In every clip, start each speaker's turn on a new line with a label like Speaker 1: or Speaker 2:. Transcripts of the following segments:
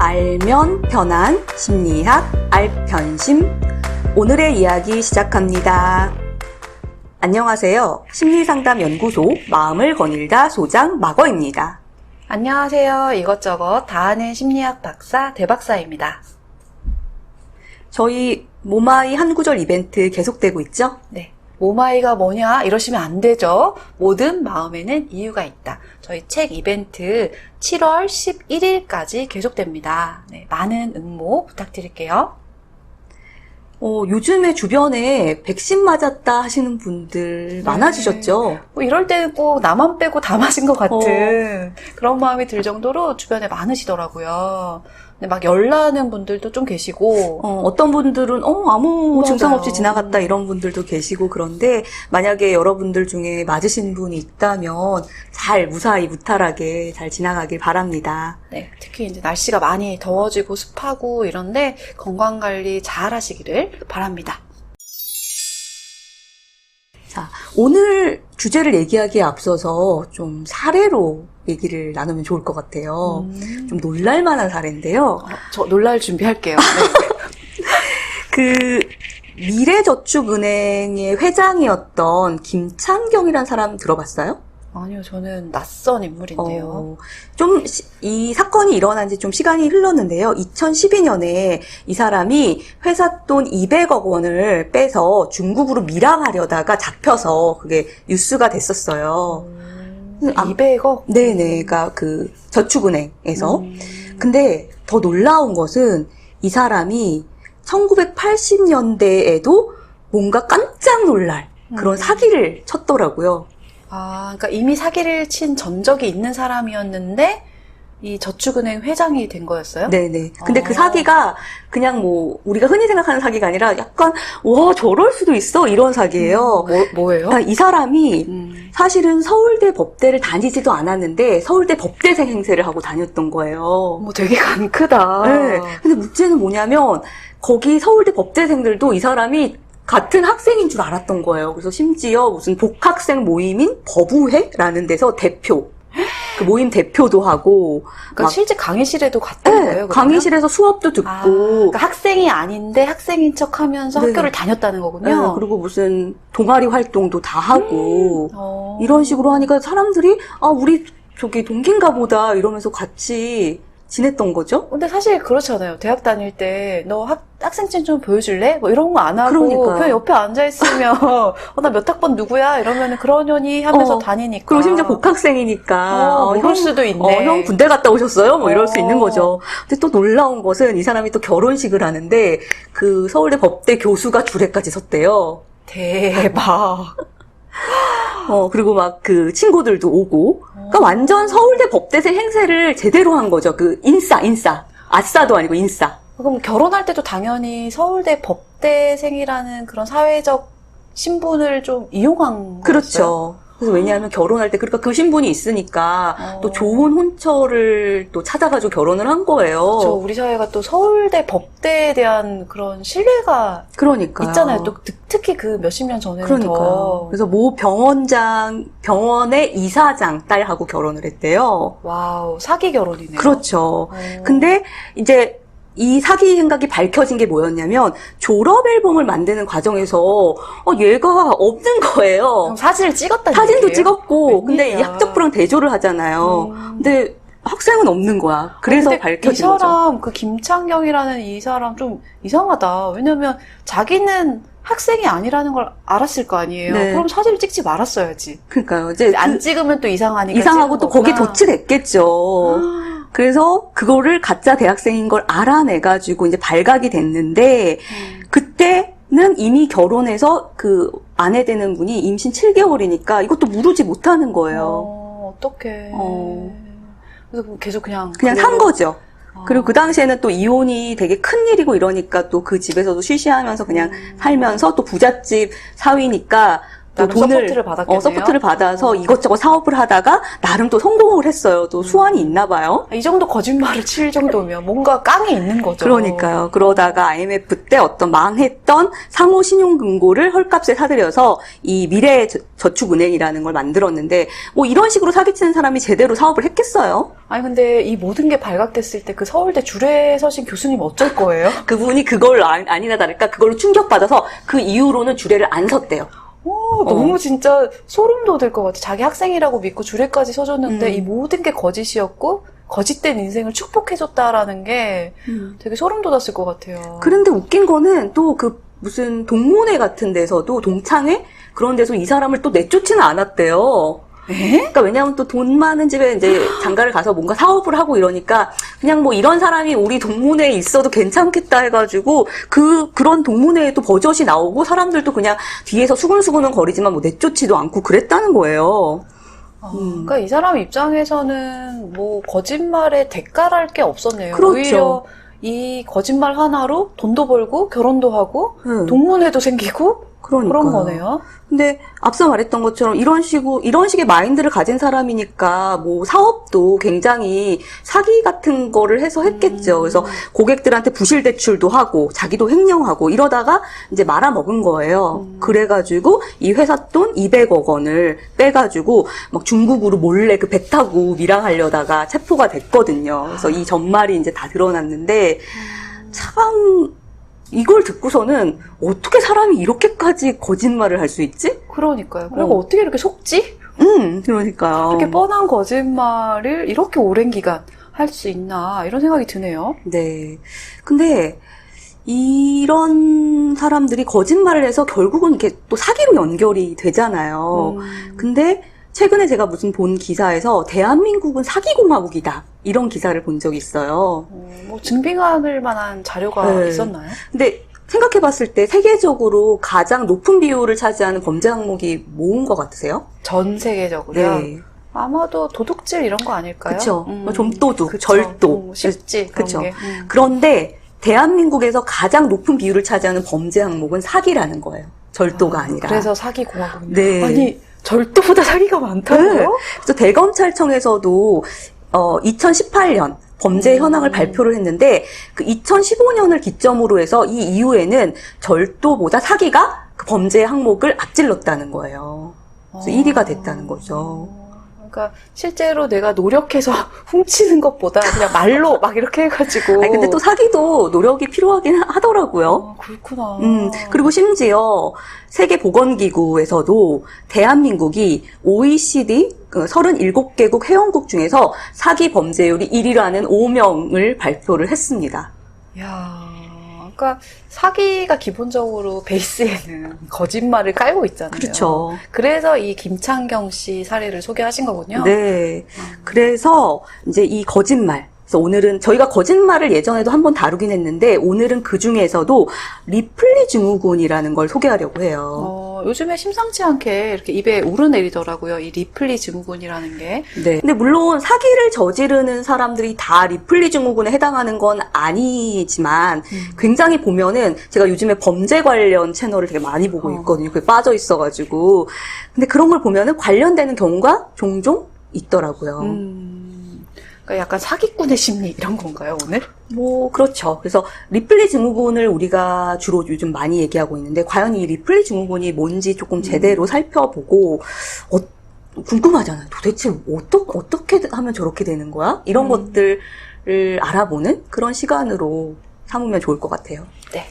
Speaker 1: 알면 편한 심리학 알편심 오늘의 이야기 시작합니다. 안녕하세요. 심리상담연구소 마음을 거닐다 소장 마거입니다.
Speaker 2: 안녕하세요. 이것저것 다 아는 심리학 박사 대박사입니다.
Speaker 1: 저희 모마이 한 구절 이벤트 계속되고 있죠?
Speaker 2: 네. 모마이가 뭐냐 이러시면 안 되죠. 모든 마음에는 이유가 있다. 저희 책 이벤트 7월 11일까지 계속됩니다. 네, 많은 응모 부탁드릴게요.
Speaker 1: 요즘에 주변에 백신 맞았다 하시는 분들 많아지셨죠?
Speaker 2: 이럴 때는 꼭 나만 빼고 다 맞은 것 같은 그런 마음이 들 정도로 주변에 많으시더라고요. 근데 막 열나는 분들도 좀 계시고
Speaker 1: 어떤 분들은 아무
Speaker 2: 맞아요.
Speaker 1: 증상 없이 지나갔다 이런 분들도 계시고 그런데 만약에 여러분들 중에 맞으신 분이 있다면 잘 무사히 무탈하게 잘 지나가길 바랍니다.
Speaker 2: 네, 특히 이제 날씨가 많이 더워지고 습하고 이런데 건강 관리 잘 하시기를 바랍니다.
Speaker 1: 자, 오늘 주제를 얘기하기에 앞서서 좀 사례로 얘기를 나누면 좋을 것 같아요. 좀 놀랄만한 사례인데요.
Speaker 2: 저 놀랄 준비할게요. 네.
Speaker 1: 그 미래저축은행의 회장이었던 김창경이라는 사람 들어봤어요?
Speaker 2: 아니요, 저는 낯선 인물인데요.
Speaker 1: 이 사건이 일어난 지 좀 시간이 흘렀는데요. 2012년에 이 사람이 회사 돈 200억 원을 빼서 중국으로 밀항하려다가 잡혀서 그게 뉴스가 됐었어요.
Speaker 2: 200억?
Speaker 1: 네네. 그러니까 그 저축은행에서. 근데 더 놀라운 것은 이 사람이 1980년대에도 뭔가 깜짝 놀랄 그런 사기를 쳤더라고요.
Speaker 2: 아, 그러니까 이미 사기를 친 전적이 있는 사람이었는데 이 저축은행 회장이 된 거였어요?
Speaker 1: 네네. 근데 그 사기가 그냥 뭐 우리가 흔히 생각하는 사기가 아니라 약간 와 저럴 수도 있어 이런 사기예요.
Speaker 2: 뭐예요?
Speaker 1: 이 사람이 사실은 서울대 법대를 다니지도 않았는데 서울대 법대생 행세를 하고 다녔던 거예요.
Speaker 2: 되게 간 크다.
Speaker 1: 네. 근데 문제는 뭐냐면 거기 서울대 법대생들도 이 사람이 같은 학생인 줄 알았던 거예요. 그래서 심지어 무슨 복학생 모임인 법우회라는 데서 그 모임 대표도 하고.
Speaker 2: 그러니까 실제 강의실에도 갔던 거예요? 그러면?
Speaker 1: 강의실에서 수업도 듣고.
Speaker 2: 그러니까 학생이 아닌데 학생인 척 하면서 학교를 다녔다는 거군요.
Speaker 1: 네, 그리고 무슨 동아리 활동도 다 하고. 이런 식으로 하니까 사람들이, 우리 저기 동기인가 보다 이러면서 같이 지냈던 거죠?
Speaker 2: 근데 사실 그렇잖아요. 대학 다닐 때 너 학생증 좀 보여줄래? 뭐 이런 거 안 하고
Speaker 1: 그러니까요.
Speaker 2: 그냥 옆에 앉아있으면 나 몇 학번 누구야? 이러면 그러려니 하면서 다니니까.
Speaker 1: 그리고 심지어 복학생이니까
Speaker 2: 모를 수도 있네.
Speaker 1: 형 군대 갔다 오셨어요? 뭐 이럴 수 있는 거죠. 근데 또 놀라운 것은 이 사람이 또 결혼식을 하는데 그 서울대 법대 교수가 주례까지 섰대요.
Speaker 2: 대박.
Speaker 1: 그리고 막 그 친구들도 오고. 그러니까 완전 서울대 법대생 행세를 제대로 한 거죠. 그 인싸. 아싸도 아니고 인싸.
Speaker 2: 그럼 결혼할 때도 당연히 서울대 법대생이라는 그런 사회적 신분을 좀 이용한 거였어요?
Speaker 1: 그렇죠. 그래서 왜냐하면 결혼할 때 그러니까 그 신분이 있으니까 또 좋은 혼처를 또 찾아가지고 결혼을 한 거예요.
Speaker 2: 그렇죠. 우리 사회가 또 서울대 법대에 대한 그런 신뢰가 있잖아요. 또 특히 그 몇십 년 전에는 더.
Speaker 1: 그래서 모 병원의 이사장 딸하고 결혼을 했대요.
Speaker 2: 와우, 사기 결혼이네요.
Speaker 1: 그렇죠. 근데 이제 이 사기 생각이 밝혀진 게 뭐였냐면 졸업 앨범을 만드는 과정에서 얘가 없는 거예요.
Speaker 2: 그럼 사진을 찍었다는
Speaker 1: 사진도
Speaker 2: 얘기예요?
Speaker 1: 찍었고
Speaker 2: 웬일이야.
Speaker 1: 근데 이 학적부랑 대조를 하잖아요. 근데 학생은 없는 거야. 그래서 밝혀진 거죠.
Speaker 2: 이 사람, 그 김창경이라는 이 사람 좀 이상하다. 왜냐면 자기는 학생이 아니라는 걸 알았을 거 아니에요.
Speaker 1: 네.
Speaker 2: 그럼 사진을 찍지 말았어요,지.
Speaker 1: 그러니까요. 이제
Speaker 2: 안 찍으면 또 이상하니까
Speaker 1: 이상하고 또 거기
Speaker 2: 거구나.
Speaker 1: 도취됐겠죠. 그래서 그거를 가짜 대학생인 걸 알아내가지고 이제 발각이 됐는데 그때는 이미 결혼해서 그 아내 되는 분이 임신 7개월이니까 이것도 무르지 못하는 거예요.
Speaker 2: 어떡해. 그래서 계속 그냥
Speaker 1: 산 거죠. 그리고 그 당시에는 또 이혼이 되게 큰 일이고 이러니까 또 그 집에서도 쉬쉬하면서 그냥 살면서 또 부잣집 사위니까 또
Speaker 2: 나름 서포트를 받았겠네요.
Speaker 1: 서포트를 받아서 이것저것 사업을 하다가 나름 또 성공을 했어요. 또 수완이 있나 봐요.
Speaker 2: 이 정도 거짓말을 칠 정도면 뭔가 깡이 있는 거죠.
Speaker 1: 그러니까요. 그러다가 IMF 때 어떤 망했던 상호 신용금고를 헐값에 사들여서 이 미래저축은행이라는 걸 만들었는데 뭐 이런 식으로 사기치는 사람이 제대로 사업을 했겠어요?
Speaker 2: 아니 근데 이 모든 게 발각됐을 때 그 서울대 줄에 서신 교수님 어쩔 거예요?
Speaker 1: 그분이 그걸 아니나 다를까 그걸로 충격받아서 그 이후로는 주례를 안 섰대요.
Speaker 2: 너무 진짜 소름 돋을 것 같아. 자기 학생이라고 믿고 주례까지 서줬는데 이 모든 게 거짓이었고 거짓된 인생을 축복해줬다라는 게 되게 소름 돋았을 것 같아요.
Speaker 1: 그런데 웃긴 거는 또 그 무슨 동문회 같은 데서도 동창회 그런 데서 이 사람을 또 내쫓지는 않았대요. 그러니까 왜냐하면 또 돈 많은 집에 이제 장가를 가서 뭔가 사업을 하고 이러니까 그냥 뭐 이런 사람이 우리 동문회에 있어도 괜찮겠다 해가지고 그런 동문회에 또 버젓이 나오고 사람들도 그냥 뒤에서 수근수근은 거리지만 뭐 내쫓지도 않고 그랬다는 거예요.
Speaker 2: 그러니까 이 사람 입장에서는 뭐 거짓말에 대가랄 게 없었네요.
Speaker 1: 그렇죠.
Speaker 2: 오히려 이 거짓말 하나로 돈도 벌고 결혼도 하고 동문회도 생기고
Speaker 1: 그러니까요.
Speaker 2: 그런 거네요.
Speaker 1: 근데 앞서 말했던 것처럼 이런 식의 마인드를 가진 사람이니까 뭐 사업도 굉장히 사기 같은 거를 해서 했겠죠. 그래서 고객들한테 부실 대출도 하고 자기도 횡령하고 이러다가 이제 말아먹은 거예요. 그래가지고 이 회사 돈 200억 원을 빼가지고 막 중국으로 몰래 그 배 타고 밀항하려다가 체포가 됐거든요. 그래서 이 전말이 이제 다 드러났는데 참 이걸 듣고서는 어떻게 사람이 이렇게까지 거짓말을 할 수 있지?
Speaker 2: 그러니까요. 그리고 어떻게 이렇게 속지?
Speaker 1: 그러니까요.
Speaker 2: 이렇게 뻔한 거짓말을 이렇게 오랜 기간 할 수 있나 이런 생각이 드네요.
Speaker 1: 네. 근데 이런 사람들이 거짓말을 해서 결국은 이렇게 또 사기로 연결이 되잖아요. 근데 최근에 제가 무슨 본 기사에서 대한민국은 사기공화국이다. 이런 기사를 본 적이 있어요.
Speaker 2: 뭐 증빙할 만한 자료가 있었나요?
Speaker 1: 근데 생각해봤을 때 세계적으로 가장 높은 비율을 차지하는 범죄 항목이 뭐인 것 같으세요?
Speaker 2: 전 세계적으로요?
Speaker 1: 네.
Speaker 2: 아마도 도둑질 이런 거 아닐까요?
Speaker 1: 그쵸. 좀도둑, 절도.
Speaker 2: 쉽지, 그런
Speaker 1: 그쵸.
Speaker 2: 게.
Speaker 1: 그런데 대한민국에서 가장 높은 비율을 차지하는 범죄 항목은 사기라는 거예요. 절도가 아니라.
Speaker 2: 그래서 사기 공화국입니다.
Speaker 1: 네.
Speaker 2: 아니, 절도보다 사기가 많다고요?
Speaker 1: 네. 그래서 대검찰청에서도 2018년 범죄 현황을 발표를 했는데 그 2015년을 기점으로 해서 이 이후에는 절도보다 사기가 그 범죄 항목을 앞질렀다는 거예요. 그래서 1위가 됐다는 거죠.
Speaker 2: 그러니까 실제로 내가 노력해서 훔치는 것보다 그냥 말로 막 이렇게 해가지고.
Speaker 1: 아니, 근데 또 사기도 노력이 필요하긴 하더라고요.
Speaker 2: 그렇구나.
Speaker 1: 그리고 심지어 세계보건기구에서도 대한민국이 OECD 37개국 회원국 중에서 사기 범죄율이 1위라는 오명을 발표를 했습니다.
Speaker 2: 이야, 그러니까 사기가 기본적으로 베이스에는 거짓말을 깔고 있잖아요.
Speaker 1: 그렇죠.
Speaker 2: 그래서 이 김창경 씨 사례를 소개하신 거군요.
Speaker 1: 네. 그래서 이제 이 거짓말. 그래서 오늘은 저희가 거짓말을 예전에도 한번 다루긴 했는데 오늘은 그 중에서도 리플리 증후군이라는 걸 소개하려고 해요.
Speaker 2: 요즘에 심상치 않게 이렇게 입에 오르내리더라고요. 이 리플리 증후군이라는 게.
Speaker 1: 네. 근데 물론 사기를 저지르는 사람들이 다 리플리 증후군에 해당하는 건 아니지만 굉장히 보면은 제가 요즘에 범죄 관련 채널을 되게 많이 보고 있거든요. 그게 빠져 있어가지고. 근데 그런 걸 보면은 관련되는 경우가 종종 있더라고요.
Speaker 2: 그러니까 약간 사기꾼의 심리 이런 건가요, 오늘?
Speaker 1: 뭐 그렇죠. 그래서 리플리 증후군을 우리가 주로 요즘 많이 얘기하고 있는데 과연 이 리플리 증후군이 뭔지 조금 제대로 살펴보고 궁금하잖아요. 도대체 어떻게 하면 저렇게 되는 거야? 이런 것들을 알아보는 그런 시간으로 삼으면 좋을 것 같아요.
Speaker 2: 네.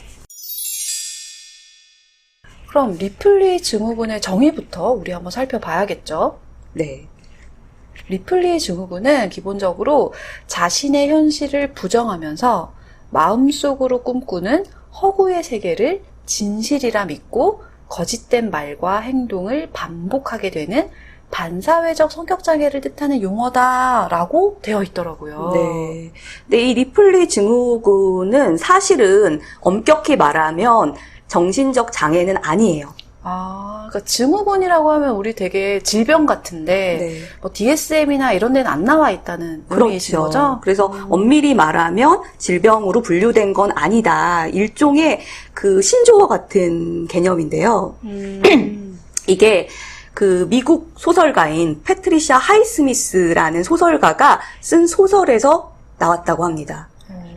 Speaker 2: 그럼 리플리 증후군의 정의부터 우리 한번 살펴봐야겠죠?
Speaker 1: 네.
Speaker 2: 리플리 증후군은 기본적으로 자신의 현실을 부정하면서 마음속으로 꿈꾸는 허구의 세계를 진실이라 믿고 거짓된 말과 행동을 반복하게 되는 반사회적 성격장애를 뜻하는 용어다라고 되어 있더라고요.
Speaker 1: 네. 근데 이 리플리 증후군은 사실은 엄격히 말하면 정신적 장애는 아니에요.
Speaker 2: 그러니까 증후군이라고 하면 우리 되게 질병 같은데
Speaker 1: 네.
Speaker 2: 뭐 DSM이나 이런 데는 안 나와 있다는 의미이신
Speaker 1: 그렇죠.
Speaker 2: 거죠?
Speaker 1: 그래서 엄밀히 말하면 질병으로 분류된 건 아니다. 일종의 그 신조어 같은 개념인데요. 이게 그 미국 소설가인 패트리샤 하이스미스라는 소설가가 쓴 소설에서 나왔다고 합니다.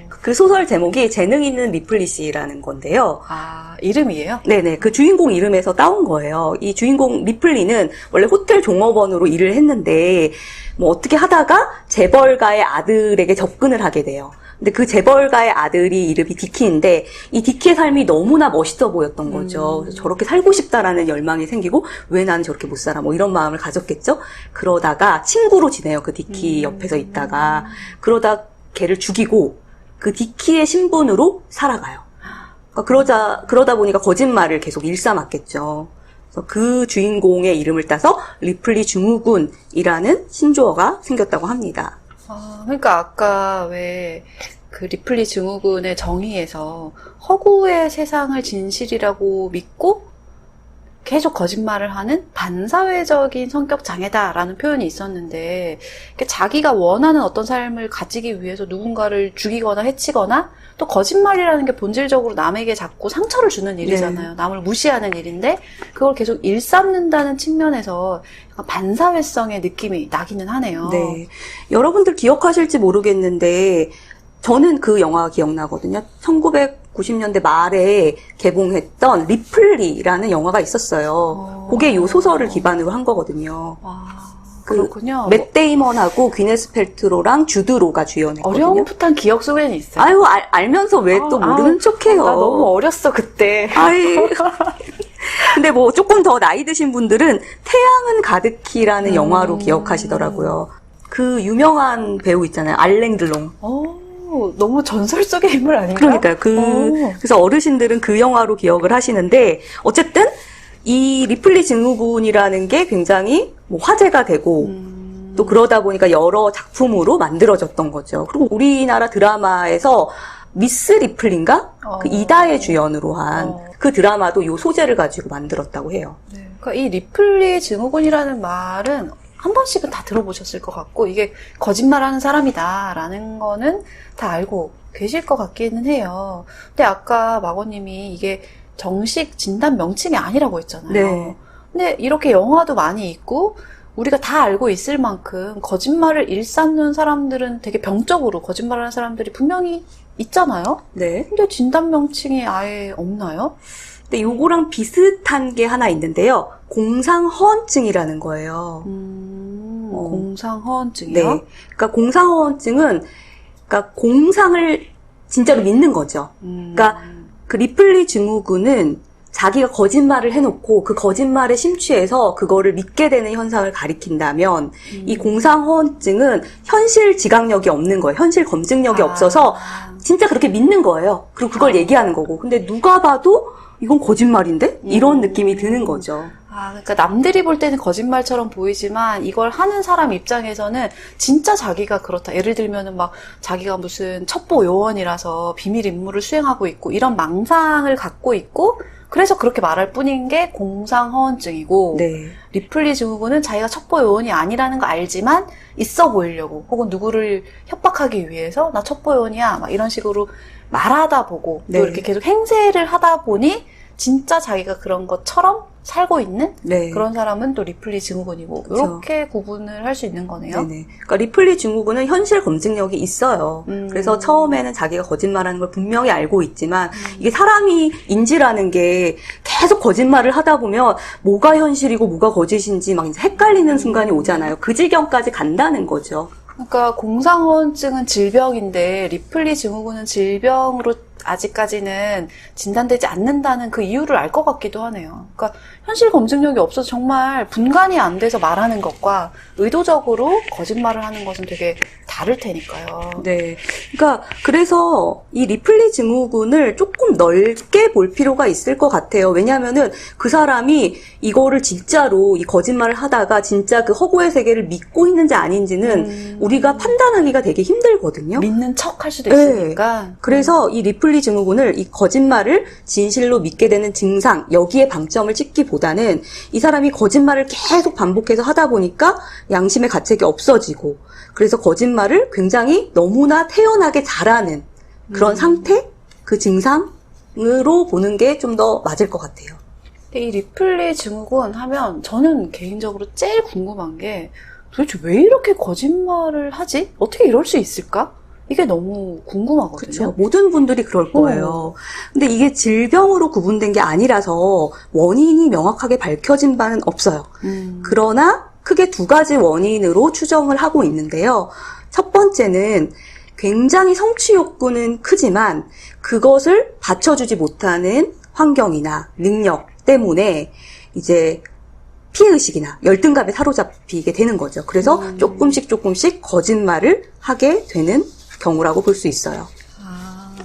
Speaker 1: 그 소설 제목이 재능 있는 리플리시라는 건데요.
Speaker 2: 아, 이름이에요?
Speaker 1: 네네. 그 주인공 이름에서 따온 거예요. 이 주인공 리플리는 원래 호텔 종업원으로 일을 했는데, 뭐 어떻게 하다가 재벌가의 아들에게 접근을 하게 돼요. 근데 그 재벌가의 아들이 이름이 디키인데, 이 디키의 삶이 너무나 멋있어 보였던 거죠. 그래서 저렇게 살고 싶다라는 열망이 생기고, 왜 나는 저렇게 못 살아? 뭐 이런 마음을 가졌겠죠? 그러다가 친구로 지내요. 그 디키 옆에서 있다가. 그러다 걔를 죽이고, 그 디키의 신분으로 살아가요. 그러다 보니까 거짓말을 계속 일삼았겠죠. 그래서 그 주인공의 이름을 따서 리플리 증후군이라는 신조어가 생겼다고 합니다.
Speaker 2: 아, 그러니까 아까 왜 그 리플리 증후군의 정의에서 허구의 세상을 진실이라고 믿고 계속 거짓말을 하는 반사회적인 성격 장애다라는 표현이 있었는데, 자기가 원하는 어떤 삶을 가지기 위해서 누군가를 죽이거나 해치거나, 또 거짓말이라는 게 본질적으로 남에게 자꾸 상처를 주는 일이잖아요.
Speaker 1: 네.
Speaker 2: 남을 무시하는 일인데 그걸 계속 일삼는다는 측면에서 약간 반사회성의 느낌이 나기는 하네요.
Speaker 1: 네. 여러분들 기억하실지 모르겠는데 저는 그 영화 기억나거든요. 1990년대 말에 개봉했던 리플리라는 영화가 있었어요. 그게 요 소설을 기반으로 한 거거든요.
Speaker 2: 아,
Speaker 1: 그
Speaker 2: 그렇군요.
Speaker 1: 맷 데이먼하고 귀네스 펠트로랑 주드 로가 주연했거든요.
Speaker 2: 어렴풋한 기억 속에는 있어요.
Speaker 1: 아유, 알면서 왜 또 모르는 척해요.
Speaker 2: 나 너무 어렸어 그때.
Speaker 1: 아이. 근데 뭐 조금 더 나이 드신 분들은 태양은 가득히라는 영화로 기억하시더라고요. 그 유명한 배우 있잖아요. 알랭 들롱.
Speaker 2: 너무 전설 속의 인물 아닌가?
Speaker 1: 그러니까요. 그래서 어르신들은 그 영화로 기억을 하시는데, 어쨌든 이 리플리 증후군이라는 게 굉장히 뭐 화제가 되고, 또 그러다 보니까 여러 작품으로 만들어졌던 거죠. 그리고 우리나라 드라마에서 미스 리플리인가? 그 이다혜 주연으로 한 그 드라마도 요 소재를 가지고 만들었다고 해요.
Speaker 2: 네. 그러니까 이 리플리 증후군이라는 말은 한 번씩은 다 들어보셨을 것 같고, 이게 거짓말하는 사람이다라는 거는 다 알고 계실 것 같기는 해요. 근데 아까 마고님이 이게 정식 진단 명칭이 아니라고 했잖아요.
Speaker 1: 네.
Speaker 2: 근데 이렇게 영화도 많이 있고 우리가 다 알고 있을 만큼 거짓말을 일삼는 사람들은 되게 병적으로 거짓말하는 사람들이 분명히 있잖아요.
Speaker 1: 네.
Speaker 2: 근데 진단 명칭이 아예 없나요?
Speaker 1: 근데 요거랑 비슷한 게 하나 있는데요. 공상허언증이라는 거예요.
Speaker 2: 공상허언증이요?
Speaker 1: 네. 그러니까 공상허언증은 그러니까 공상을 진짜로 믿는 거죠. 그러니까 그 리플리 증후군은 자기가 거짓말을 해놓고 그 거짓말에 심취해서 그거를 믿게 되는 현상을 가리킨다면 이 공상허언증은 현실 지각력이 없는 거예요. 현실 검증력이 없어서 진짜 그렇게 믿는 거예요. 그리고 그걸 얘기하는 거고. 근데 누가 봐도 이건 거짓말인데? 이런 느낌이 드는 거죠.
Speaker 2: 그러니까 남들이 볼 때는 거짓말처럼 보이지만 이걸 하는 사람 입장에서는 진짜 자기가 그렇다. 예를 들면은 막 자기가 무슨 첩보 요원이라서 비밀 임무를 수행하고 있고 이런 망상을 갖고 있고 그래서 그렇게 말할 뿐인 게 공상허언증이고,
Speaker 1: 네.
Speaker 2: 리플리 증후군은 자기가 첩보 요원이 아니라는 거 알지만 있어 보이려고 혹은 누구를 협박하기 위해서 나 첩보 요원이야 막 이런 식으로 말하다 보고
Speaker 1: 네.
Speaker 2: 또 이렇게 계속 행세를 하다 보니 진짜 자기가 그런 것처럼 살고 있는
Speaker 1: 네.
Speaker 2: 그런 사람은 또 리플리 증후군이고
Speaker 1: 그쵸.
Speaker 2: 이렇게 구분을 할 수 있는 거네요.
Speaker 1: 네네. 그러니까 리플리 증후군은 현실 검증력이 있어요. 그래서 처음에는 자기가 거짓말하는 걸 분명히 알고 있지만 이게 사람이 인지라는 게 계속 거짓말을 하다 보면 뭐가 현실이고 뭐가 거짓인지 막 이제 헷갈리는 순간이 오잖아요. 그 지경까지 간다는 거죠.
Speaker 2: 그러니까 공상허언증은 질병인데 리플리 증후군은 질병으로 아직까지는 진단되지 않는다는 그 이유를 알 것 같기도 하네요. 그러니까 현실 검증력이 없어서 정말 분간이 안 돼서 말하는 것과 의도적으로 거짓말을 하는 것은 되게 다를 테니까요.
Speaker 1: 네. 그러니까 그래서 이 리플리 증후군을 조금 넓게 볼 필요가 있을 것 같아요. 왜냐하면은 그 사람이 이거를 진짜로 이 거짓말을 하다가 진짜 그 허구의 세계를 믿고 있는지 아닌지는 우리가 판단하기가 되게 힘들거든요.
Speaker 2: 믿는 척 할 수도
Speaker 1: 네.
Speaker 2: 있으니까.
Speaker 1: 그래서 이 리플리 증후군을 이 거짓말을 진실로 믿게 되는 증상, 여기에 방점을 찍기보다는 이 사람이 거짓말을 계속 반복해서 하다 보니까 양심의 가책이 없어지고 그래서 거짓말을 굉장히 너무나 태연하게 잘하는 그런 상태? 그 증상으로 보는 게 좀 더 맞을 것 같아요.
Speaker 2: 근데 이 리플리 증후군 하면 저는 개인적으로 제일 궁금한 게 도대체 왜 이렇게 거짓말을 하지? 어떻게 이럴 수 있을까? 이게 너무 궁금하거든요.
Speaker 1: 그렇죠. 모든 분들이 그럴 거예요. 근데 이게 질병으로 구분된 게 아니라서 원인이 명확하게 밝혀진 바는 없어요. 그러나 크게 두 가지 원인으로 추정을 하고 있는데요. 첫 번째는 굉장히 성취 욕구는 크지만 그것을 받쳐주지 못하는 환경이나 능력 때문에 이제 피해의식이나 열등감에 사로잡히게 되는 거죠. 그래서 조금씩 거짓말을 하게 되는 경우라고 볼 수 있어요.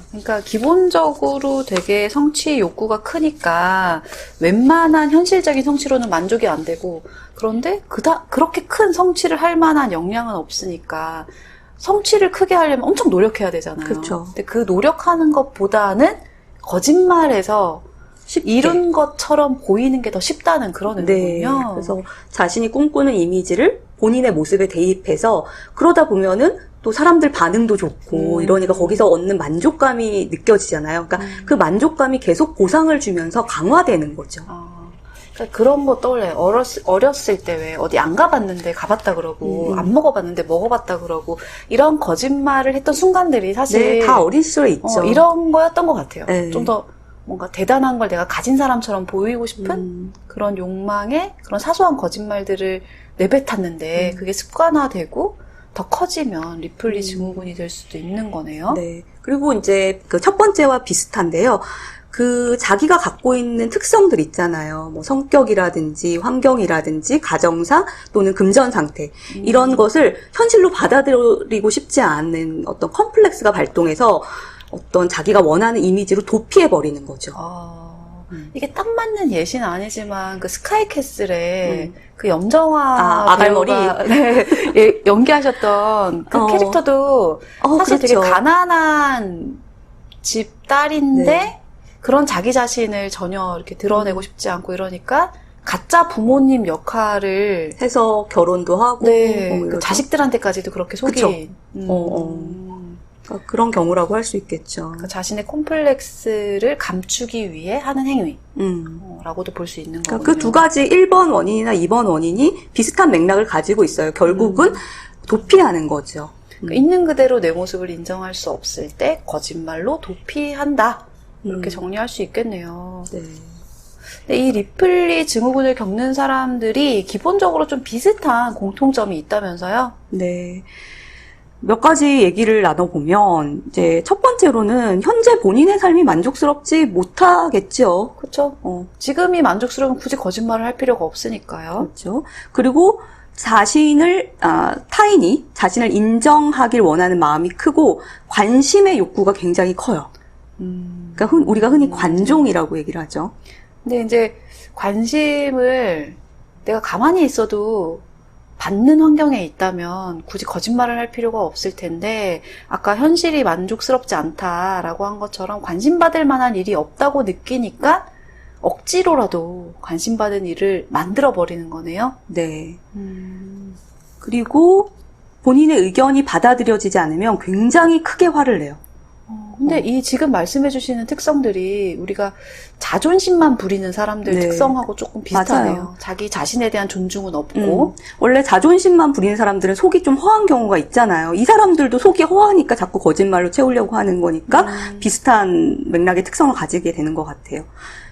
Speaker 2: 그러니까 기본적으로 되게 성취 욕구가 크니까 웬만한 현실적인 성취로는 만족이 안 되고, 그런데 그렇게 큰 성취를 할 만한 역량은 없으니까 성취를 크게 하려면 엄청 노력해야 되잖아요.
Speaker 1: 그렇죠.
Speaker 2: 근데 그 노력하는 것보다는 거짓말해서 이룬 것처럼 보이는 게 더 쉽다는 그런 의미군요.
Speaker 1: 네. 그래서 자신이 꿈꾸는 이미지를 본인의 모습에 대입해서 그러다 보면은 또 사람들 반응도 좋고 이러니까 거기서 얻는 만족감이 느껴지잖아요. 그러니까 그 만족감이 계속 보상을 주면서 강화되는 거죠.
Speaker 2: 그러니까 그런 거 떠올려요. 어렸을 때 왜 어디 안 가봤는데 가봤다 그러고 안 먹어봤는데 먹어봤다 그러고 이런 거짓말을 했던 순간들이 사실
Speaker 1: 네, 다 어린 시절에 있죠.
Speaker 2: 이런 거였던 것 같아요.
Speaker 1: 네.
Speaker 2: 좀 더 뭔가 대단한 걸 내가 가진 사람처럼 보이고 싶은 그런 욕망에 그런 사소한 거짓말들을 내뱉었는데 그게 습관화되고 더 커지면 리플리 증후군이 될 수도 있는 거네요.
Speaker 1: 네. 그리고 이제 그 첫 번째와 비슷한데요. 그 자기가 갖고 있는 특성들 있잖아요. 뭐 성격이라든지 환경이라든지 가정상 또는 금전 상태 이런 것을 현실로 받아들이고 싶지 않은 어떤 컴플렉스가 발동해서 어떤 자기가 원하는 이미지로 도피해버리는 거죠.
Speaker 2: 이게 딱 맞는 예시는 아니지만 그 스카이캐슬의 그 염정아
Speaker 1: 아갈머리
Speaker 2: 배우가 네, 연기하셨던 그 캐릭터도 사실
Speaker 1: 그렇죠.
Speaker 2: 되게 가난한 집 딸인데
Speaker 1: 네.
Speaker 2: 그런 자기 자신을 전혀 이렇게 드러내고 싶지 않고 이러니까 가짜 부모님 역할을
Speaker 1: 해서 결혼도 하고
Speaker 2: 네, 그 자식들한테까지도 그렇게 속인
Speaker 1: 그러니까 그런 경우라고 할 수 있겠죠.
Speaker 2: 그러니까 자신의 콤플렉스를 감추기 위해 하는 행위라고도 볼 수 있는 거군요.
Speaker 1: 그 두 가지 1번 원인이나 2번 원인이 비슷한 맥락을 가지고 있어요. 결국은 도피하는 거죠.
Speaker 2: 그러니까 있는 그대로 내 모습을 인정할 수 없을 때 거짓말로 도피한다. 이렇게 정리할 수 있겠네요.
Speaker 1: 네.
Speaker 2: 근데 이 리플리 증후군을 겪는 사람들이 기본적으로 좀 비슷한 공통점이 있다면서요?
Speaker 1: 네. 몇 가지 얘기를 나눠보면, 이제 첫 번째로는 현재 본인의 삶이 만족스럽지 못하겠죠.
Speaker 2: 그렇죠. 지금이 만족스러우면 굳이 거짓말을 할 필요가 없으니까요.
Speaker 1: 그렇죠. 그리고 타인이 자신을 인정하길 원하는 마음이 크고, 관심의 욕구가 굉장히 커요. 그러니까 우리가 흔히 관종이라고 얘기를 하죠.
Speaker 2: 근데 이제 관심을 내가 가만히 있어도 받는 환경에 있다면 굳이 거짓말을 할 필요가 없을 텐데 아까 현실이 만족스럽지 않다라고 한 것처럼 관심받을 만한 일이 없다고 느끼니까 억지로라도 관심받은 일을 만들어버리는 거네요.
Speaker 1: 네. 그리고 본인의 의견이 받아들여지지 않으면 굉장히 크게 화를 내요.
Speaker 2: 근데 이 지금 말씀해 주시는 특성들이 우리가 자존심만 부리는 사람들
Speaker 1: 네.
Speaker 2: 특성하고 조금 비슷하네요.
Speaker 1: 맞아요.
Speaker 2: 자기 자신에 대한 존중은 없고.
Speaker 1: 원래 자존심만 부리는 사람들은 속이 좀 허한 경우가 있잖아요. 이 사람들도 속이 허하니까 자꾸 거짓말로 채우려고 하는 거니까 비슷한 맥락의 특성을 가지게 되는 것 같아요.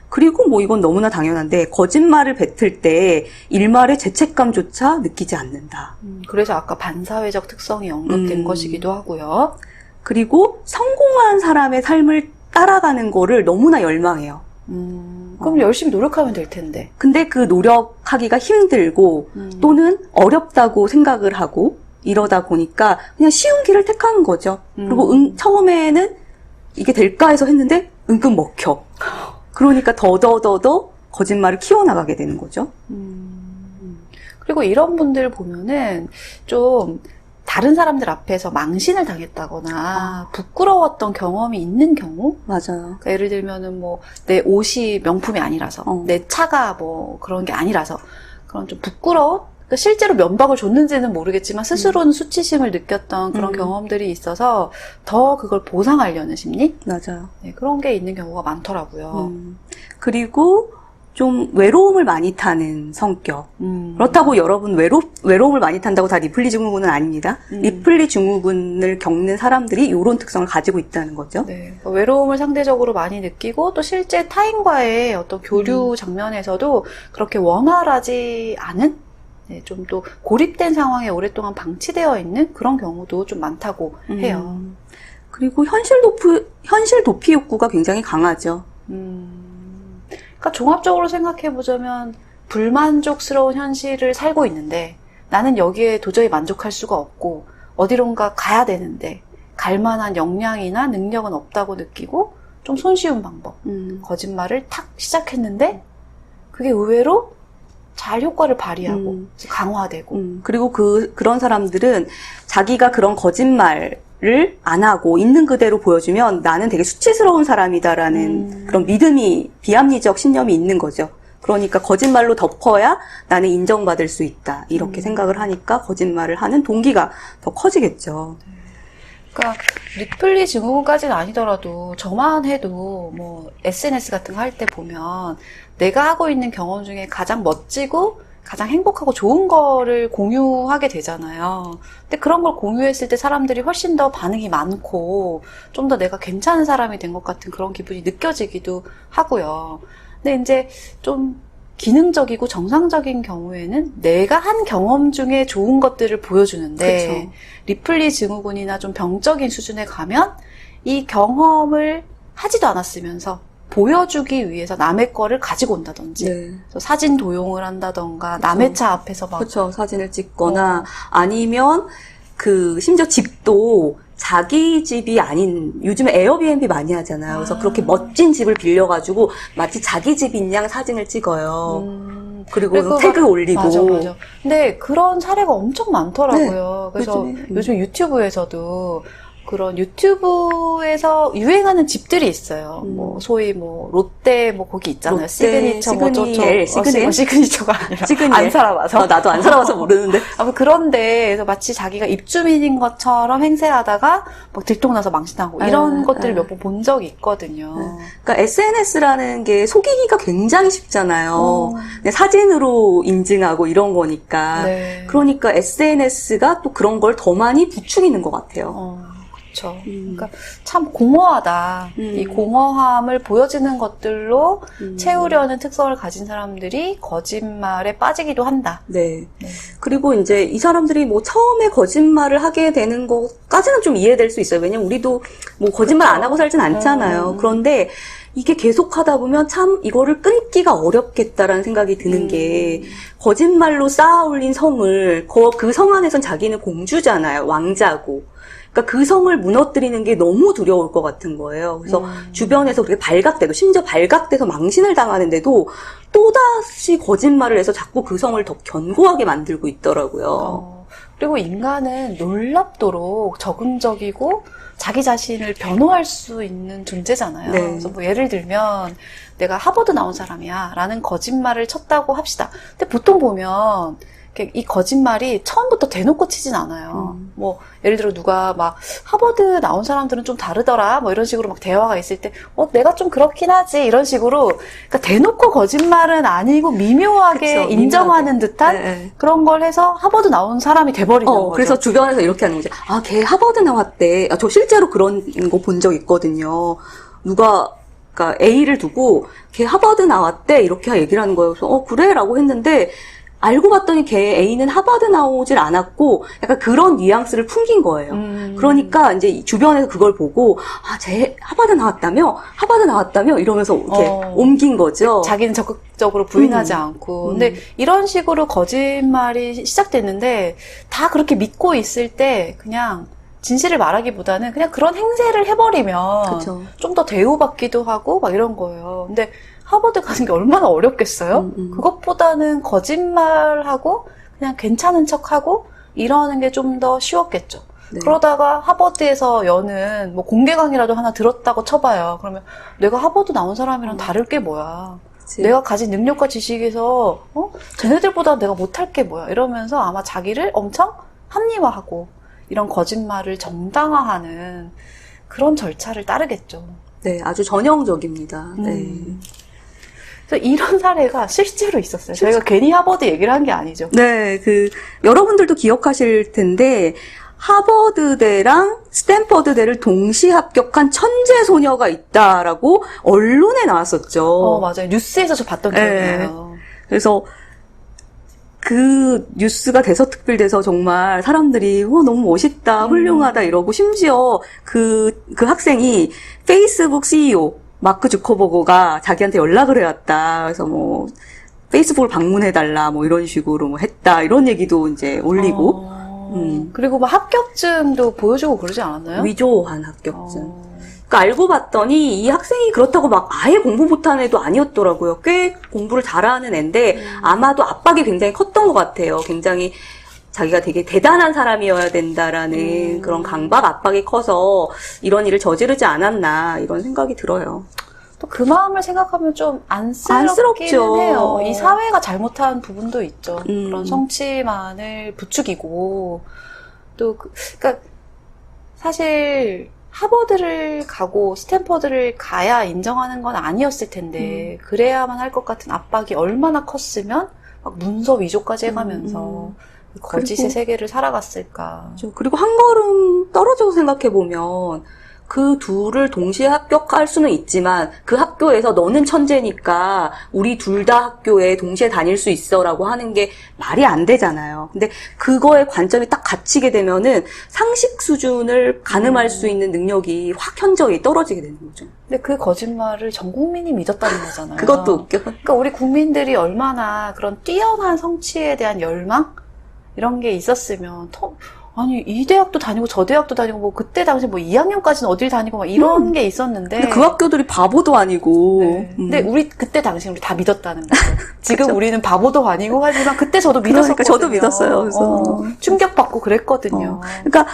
Speaker 1: 그리고 뭐 이건 너무나 당연한데 거짓말을 뱉을 때 일말의 죄책감조차 느끼지 않는다.
Speaker 2: 그래서 아까 반사회적 특성이 언급된 것이기도 하고요.
Speaker 1: 그리고 성공한 사람의 삶을 따라가는 거를 너무나 열망해요.
Speaker 2: 그럼 열심히 노력하면 될 텐데.
Speaker 1: 근데 그 노력하기가 힘들고 또는 어렵다고 생각을 하고 이러다 보니까 그냥 쉬운 길을 택하는 거죠. 그리고 처음에는 이게 될까 해서 했는데 은근 먹혀. 그러니까 더더더더 거짓말을 키워나가게 되는 거죠.
Speaker 2: 그리고 이런 분들 보면은 좀 다른 사람들 앞에서 망신을 당했다거나 부끄러웠던 경험이 있는 경우?
Speaker 1: 맞아요.
Speaker 2: 그러니까 예를 들면은 뭐 내 옷이 명품이 아니라서 내 차가 뭐 그런 게 아니라서 그런 좀 부끄러운? 그러니까 실제로 면박을 줬는지는 모르겠지만 스스로는 수치심을 느꼈던 그런 경험들이 있어서 더 그걸 보상하려는 심리?
Speaker 1: 맞아요.
Speaker 2: 네, 그런 게 있는 경우가 많더라고요.
Speaker 1: 그리고 좀 외로움을 많이 타는 성격. 그렇다고 여러분 외로움을 많이 탄다고 다 리플리 증후군은 아닙니다. 리플리 증후군을 겪는 사람들이 이런 특성을 가지고 있다는 거죠.
Speaker 2: 네, 외로움을 상대적으로 많이 느끼고 또 실제 타인과의 어떤 교류 장면에서도 그렇게 원활하지 않은 네, 좀 또 고립된 상황에 오랫동안 방치되어 있는 그런 경우도 좀 많다고 해요.
Speaker 1: 그리고 현실 도피 욕구가 굉장히 강하죠.
Speaker 2: 그러니까 종합적으로 생각해보자면 불만족스러운 현실을 살고 있는데 나는 여기에 도저히 만족할 수가 없고 어디론가 가야 되는데 갈 만한 역량이나 능력은 없다고 느끼고 좀 손쉬운 방법, 거짓말을 탁 시작했는데 그게 의외로 잘 효과를 발휘하고 강화되고
Speaker 1: 그리고 그런 사람들은 자기가 그런 거짓말을 안 하고 있는 그대로 보여주면 나는 되게 수치스러운 사람이다라는 그런 믿음이 비합리적 신념이 있는 거죠. 그러니까 거짓말로 덮어야 나는 인정받을 수 있다. 이렇게 생각을 하니까 거짓말을 하는 동기가 더 커지겠죠.
Speaker 2: 그러니까 리플리 증후군까지는 아니더라도 저만 해도 뭐 SNS 같은 거 할 때 보면 내가 하고 있는 경험 중에 가장 멋지고 가장 행복하고 좋은 거를 공유하게 되잖아요. 근데 그런 걸 공유했을 때 사람들이 훨씬 더 반응이 많고 좀 더 내가 괜찮은 사람이 된 것 같은 그런 기분이 느껴지기도 하고요. 근데 이제 좀 기능적이고 정상적인 경우에는 내가 한 경험 중에 좋은 것들을 보여주는데
Speaker 1: 그쵸.
Speaker 2: 리플리 증후군이나 좀 병적인 수준에 가면 이 경험을 하지도 않았으면서 보여주기 위해서 남의 거를 가지고 온다든지
Speaker 1: 네.
Speaker 2: 그래서 사진 도용을 한다던가 남의 차 앞에서 막
Speaker 1: 그렇죠. 사진을 찍거나 아니면 심지어 집도 자기 집이 아닌, 요즘에 에어비앤비 많이 하잖아요. 그래서 그렇게 멋진 집을 빌려가지고 마치 자기 집인 양 사진을 찍어요. 그리고 태그 올리고.
Speaker 2: 맞아. 근데 그런 사례가 엄청 많더라고요.
Speaker 1: 네,
Speaker 2: 그래서 요즘 유튜브에서도 그런 유튜브에서 유행하는 집들이 있어요. 뭐 소위 뭐 롯데 뭐 거기 있잖아요.
Speaker 1: 롯데,
Speaker 2: 시그니처 뭐
Speaker 1: 시그니엘.
Speaker 2: 시그니처가 아니라
Speaker 1: 시그니엘.
Speaker 2: 안 살아봐서.
Speaker 1: 나도 안 살아봐서 모르는데.
Speaker 2: 아무 그런데 마치 자기가 입주민인 것처럼 행세하다가 막 들통나서 망신하고 이런 것들을 몇 번 본 적이 있거든요.
Speaker 1: 그러니까 SNS라는 게 속이기가 굉장히 쉽잖아요. 그냥 사진으로 인증하고 이런 거니까.
Speaker 2: 네.
Speaker 1: 그러니까 SNS가 또 그런 걸 더 많이 부추기는 것 같아요.
Speaker 2: 그렇죠. 그러니까 참 공허하다. 이 공허함을 보여지는 것들로 채우려는 특성을 가진 사람들이 거짓말에 빠지기도 한다.
Speaker 1: 네. 그리고 이제 이 사람들이 뭐 처음에 거짓말을 하게 되는 것까지는 좀 이해될 수 있어요. 왜냐면 우리도 뭐 거짓말 안 하고 살진 않잖아요. 그런데 이게 계속 하다 보면 참 이거를 끊기가 어렵겠다라는 생각이 드는 게 거짓말로 쌓아 올린 성을 그 성 안에선 자기는 공주잖아요. 왕자고. 그러니까 그 성을 무너뜨리는 게 너무 두려울 것 같은 거예요. 그래서 주변에서 그렇게 발각돼도 심지어 발각돼서 망신을 당하는데도 또다시 거짓말을 해서 자꾸 그 성을 더 견고하게 만들고 있더라고요.
Speaker 2: 그리고 인간은 놀랍도록 적응적이고 자기 자신을 변호할 수 있는 존재잖아요.
Speaker 1: 네.
Speaker 2: 그래서 뭐 예를 들면 내가 하버드 나온 사람이야 라는 거짓말을 쳤다고 합시다. 근데 보통 보면 이 거짓말이 처음부터 대놓고 치진 않아요. 뭐 예를 들어 누가 막 하버드 나온 사람들은 좀 다르더라 뭐 이런 식으로 막 대화가 있을 때 내가 좀 그렇긴 하지 이런 식으로 그러니까 대놓고 거짓말은 아니고 미묘하게
Speaker 1: 그쵸,
Speaker 2: 인정하는 듯한
Speaker 1: 네.
Speaker 2: 그런 걸 해서 하버드 나온 사람이 돼버리는 거죠.
Speaker 1: 그래서 주변에서 이렇게 하는 거죠. 걔 하버드 나왔대. 저 실제로 그런 거 본 적 있거든요. 그러니까 A를 두고 걔 하버드 나왔대 이렇게 얘기를 하는 거예요. 그래서 그래? 라고 했는데 알고 봤더니 걔 A는 하버드 나오질 않았고 약간 그런 뉘앙스를 풍긴 거예요. 그러니까 이제 주변에서 그걸 보고 쟤 하버드 나왔다며 이러면서 이렇게 옮긴 거죠.
Speaker 2: 자기는 적극적으로 부인하지 않고. 근데 이런 식으로 거짓말이 시작됐는데 다 그렇게 믿고 있을 때 그냥 진실을 말하기보다는 그냥 그런 행세를 해버리면 좀 더 대우받기도 하고 막 이런 거예요. 근데 하버드 가는 게 얼마나 어렵겠어요? 그것보다는 거짓말하고 그냥 괜찮은 척하고 이러는 게 좀 더 쉬웠겠죠. 네. 그러다가 하버드에서 여는 뭐 공개 강의라도 하나 들었다고 쳐봐요. 그러면 내가 하버드 나온 사람이랑 다를 게 뭐야? 그치. 내가 가진 능력과 지식에서 쟤네들보다 내가 못할 게 뭐야? 이러면서 아마 자기를 엄청 합리화하고 이런 거짓말을 정당화하는 그런 절차를 따르겠죠.
Speaker 1: 네, 아주 전형적입니다. 네.
Speaker 2: 그래서 이런 사례가 실제로 있었어요. 저희가 괜히 하버드 얘기를 한 게 아니죠.
Speaker 1: 네, 여러분들도 기억하실 텐데, 하버드대랑 스탠퍼드대를 동시 합격한 천재 소녀가 있다라고 언론에 나왔었죠.
Speaker 2: 맞아요. 뉴스에서 저 봤던 기억이
Speaker 1: 네.
Speaker 2: 나요.
Speaker 1: 그래서 그 뉴스가 대서특필돼서 정말 사람들이 너무 멋있다, 훌륭하다 이러고, 심지어 그 학생이 페이스북 CEO 마크 주커버거가 자기한테 연락을 해왔다. 그래서 뭐 페이스북을 방문해달라 뭐 이런 식으로 뭐 했다, 이런 얘기도 이제 올리고.
Speaker 2: 그리고 막 합격증도 보여주고 그러지 않았나요?
Speaker 1: 위조한 합격증. 그러니까 알고 봤더니 이 학생이 그렇다고 막 아예 공부 못하는 애도 아니었더라고요. 꽤 공부를 잘하는 애인데 아마도 압박이 굉장히 컸던 것 같아요. 굉장히 자기가 되게 대단한 사람이어야 된다라는 그런 강박 압박이 커서 이런 일을 저지르지 않았나, 이런 생각이 들어요.
Speaker 2: 또 그 마음을 생각하면 좀 안쓰럽기는
Speaker 1: 안쓰럽죠.
Speaker 2: 해요. 이 사회가 잘못한 부분도 있죠.
Speaker 1: 음.
Speaker 2: 그런 성취만을 부추기고 또 그러니까 사실 하버드를 가고 스탠퍼드를 가야 인정하는 건 아니었을 텐데 그래야만 할 것 같은 압박이 얼마나 컸으면 막 문서 위조까지 해가면서 거짓의 세계를 살아갔을까.
Speaker 1: 그리고 한 걸음 떨어져서 생각해보면 그 둘을 동시에 합격할 수는 있지만 그 학교에서 너는 천재니까 우리 둘 다 학교에 동시에 다닐 수 있어라고 하는 게 말이 안 되잖아요. 근데 그거의 관점이 딱 갇히게 되면은 상식 수준을 가늠할 수 있는 능력이 확 현저히 떨어지게 되는 거죠.
Speaker 2: 근데 그 거짓말을 전 국민이 믿었다는 거잖아요.
Speaker 1: 그것도 웃겨.
Speaker 2: 그러니까 우리 국민들이 얼마나 그런 뛰어난 성취에 대한 열망? 이런 게 있었으면 아니 이 대학도 다니고 저 대학도 다니고 뭐 그때 당시 뭐 2학년까지는 어딜 다니고 막 이런 게 있었는데
Speaker 1: 근데 그 학교들이 바보도 아니고.
Speaker 2: 네. 근데 우리 그때 당시 우리 다 믿었다는 거죠. 지금 우리는 바보도 아니고 하지만 그때 저도 믿었었거든요.
Speaker 1: 그러니까 저도 믿었어요. 그래서
Speaker 2: 충격받고 그랬거든요.
Speaker 1: 그러니까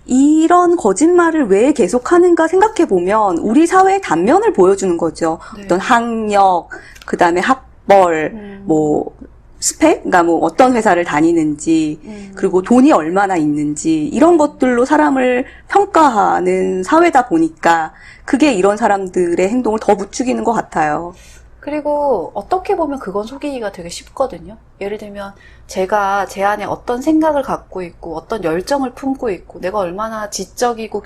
Speaker 1: 이런 거짓말을 왜 계속하는가 생각해보면 우리 사회의 단면을 보여주는 거죠.
Speaker 2: 네.
Speaker 1: 어떤 학력, 그 다음에 학벌, 뭐 스펙, 그러니까 뭐 어떤 회사를 다니는지, 그리고 돈이 얼마나 있는지, 이런 것들로 사람을 평가하는 사회다 보니까 그게 이런 사람들의 행동을 더 부추기는 것 같아요.
Speaker 2: 그리고 어떻게 보면 그건 속이기가 되게 쉽거든요. 예를 들면 제가 제 안에 어떤 생각을 갖고 있고 어떤 열정을 품고 있고 내가 얼마나 지적이고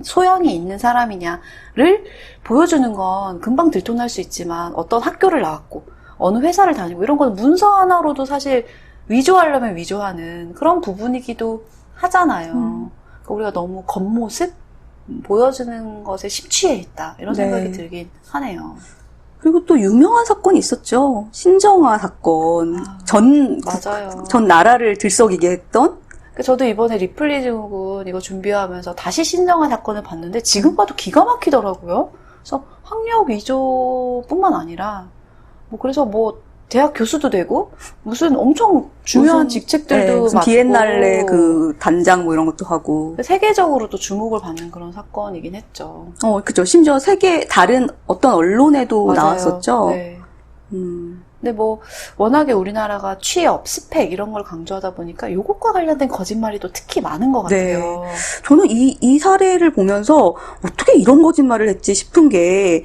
Speaker 2: 소양이 있는 사람이냐를 보여주는 건 금방 들통날 수 있지만 어떤 학교를 나왔고 어느 회사를 다니고 이런 건 문서 하나로도 사실 위조하려면 위조하는 그런 부분이기도 하잖아요. 그러니까 우리가 너무 겉모습 보여주는 것에 심취해 있다 이런 생각이 들긴 하네요.
Speaker 1: 그리고 또 유명한 사건이 있었죠. 신정아 사건.
Speaker 2: 맞아요.
Speaker 1: 전 나라를 들썩이게 했던.
Speaker 2: 저도 이번에 리플리 증후군 이거 준비하면서 다시 신정아 사건을 봤는데 지금 봐도 기가 막히더라고요. 그래서 학력 위조뿐만 아니라 그래서 대학 교수도 되고 무슨 엄청 중요한 직책들도 맡고
Speaker 1: 비엔날레 그 단장 뭐 이런 것도 하고
Speaker 2: 세계적으로도 주목을 받는 그런 사건이긴 했죠.
Speaker 1: 그죠. 심지어 다른 어떤 언론에도
Speaker 2: 맞아요.
Speaker 1: 나왔었죠.
Speaker 2: 네. 근데 워낙에 우리나라가 취업, 스펙 이런 걸 강조하다 보니까 이것과 관련된 거짓말이 또 특히 많은 것 같아요.
Speaker 1: 네. 저는 이 사례를 보면서 어떻게 이런 거짓말을 했지 싶은 게